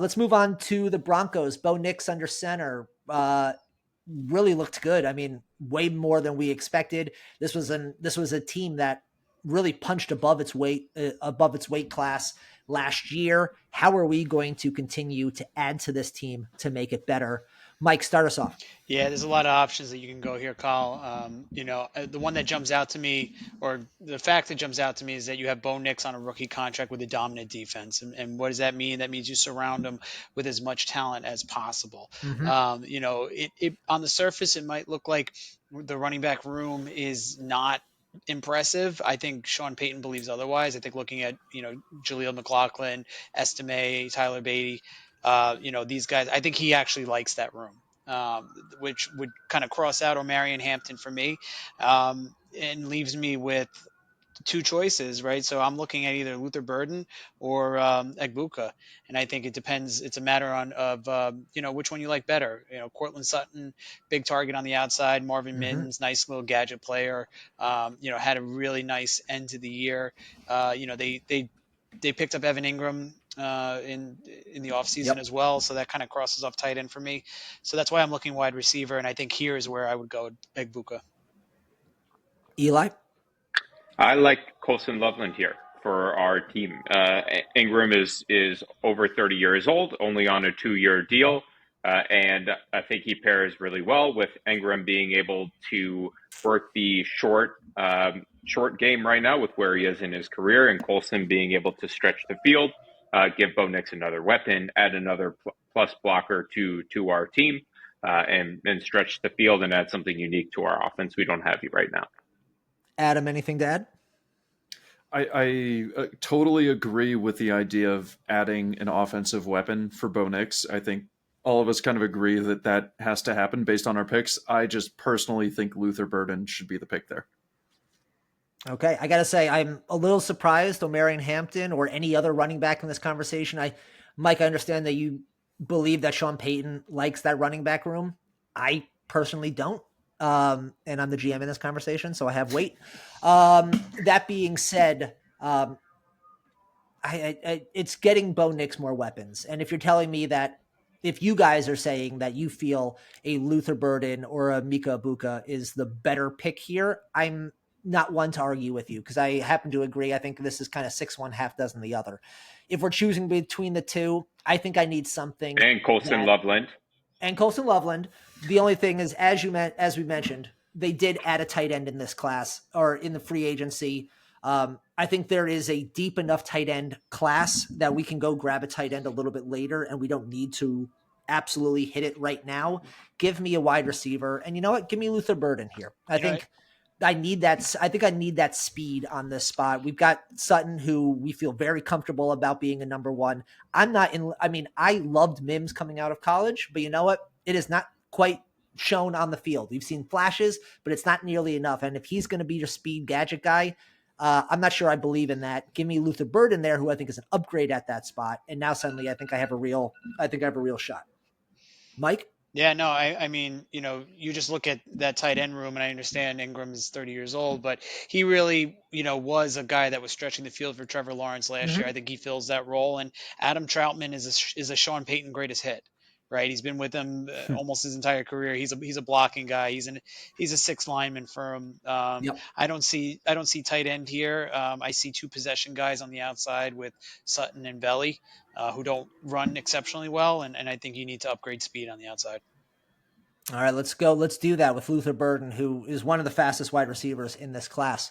Let's move on to the Broncos. Bo Nix under center. Really looked good. I mean, way more than we expected. This was a team that really punched above its weight class last year. How are we going to continue to add to this team to make it better? Mike, start us off. Yeah, there's a lot of options that you can go here, Kyle. The one that jumps out to me, or the fact that jumps out to me, is that you have Bo Nix on a rookie contract with a dominant defense. And what does that mean? That means you surround him with as much talent as possible. Mm-hmm. It on the surface, it might look like the running back room is not impressive. I think Sean Payton believes otherwise. I think looking at, Jaleel McLaughlin, Estime, Tyler Beatty, these guys, I think he actually likes that room, which would kind of cross out O'Marion Hampton for me, and leaves me with two choices, right? So I'm looking at either Luther Burden or Egbuka, and I think it depends. It's a matter of which one you like better. Cortland Sutton, big target on the outside. Marvin Mm-hmm. Mims, nice little gadget player. Had a really nice end to the year. They picked up Evan Ingram in the offseason Yep. as well, so that kind of crosses off tight end for me. So that's why I'm looking wide receiver, and I think here is where I would go with Egbuka. Eli. I like Colson Loveland here for our team. Ingram is over 30 years old, only on a 2-year deal, and I think he pairs really well with Ingram being able to work the short game right now with where he is in his career, and Colson being able to stretch the field, give Bo Nix another weapon, add another plus blocker to our team, and stretch the field and add something unique to our offense we don't have right now. Adam, anything to add? I totally agree with the idea of adding an offensive weapon for Bo Nix. I think all of us kind of agree that that has to happen based on our picks. I just personally think Luther Burden should be the pick there. Okay, I gotta say I'm a little surprised O'Marion Hampton or any other running back in this conversation. Mike, I understand that you believe that Sean Payton likes that running back room. I personally don't, and I'm the GM in this conversation, so I have weight. That being said, it's getting Bo Nix more weapons, and if you're telling me that if you guys are saying that you feel a Luther Burden or a Mika Ibuka is the better pick here, I'm not one to argue with you because I happen to agree. I think this is kind of 6-1, half dozen the other. If we're choosing between the two, I think I need something And Colson that Loveland. and Colson Loveland. The only thing is, as we mentioned, they did add a tight end in this class or in the free agency. I think there is a deep enough tight end class that we can go grab a tight end a little bit later, and we don't need to absolutely hit it right now. Give me a wide receiver, and you know what? Give me Luther Burden here. I All right. think I need that. I think I need that speed on this spot. We've got Sutton, who we feel very comfortable about being a number one. I'm not in. I mean, I loved Mims coming out of college, but you know what? It is not quite shown on the field. We've seen flashes, but it's not nearly enough. And if he's going to be your speed gadget guy, I'm not sure I believe in that. Give me Luther Burden there, who I think is an upgrade at that spot. And now suddenly, I have a real shot. Mike. Yeah, no, I mean, you just look at that tight end room, and I understand Ingram is 30 years old, but he really, was a guy that was stretching the field for Trevor Lawrence last year. Mm-hmm. I think he fills that role, and Adam Troutman is a Sean Payton greatest hit, right? He's been with him almost his entire career. He's a blocking guy. He's a sixth lineman for him. Yep. I don't see tight end here. I see two possession guys on the outside with Sutton and Belly, who don't run exceptionally well, and I think you need to upgrade speed on the outside. All right, let's go. Let's do that with Luther Burden, who is one of the fastest wide receivers in this class.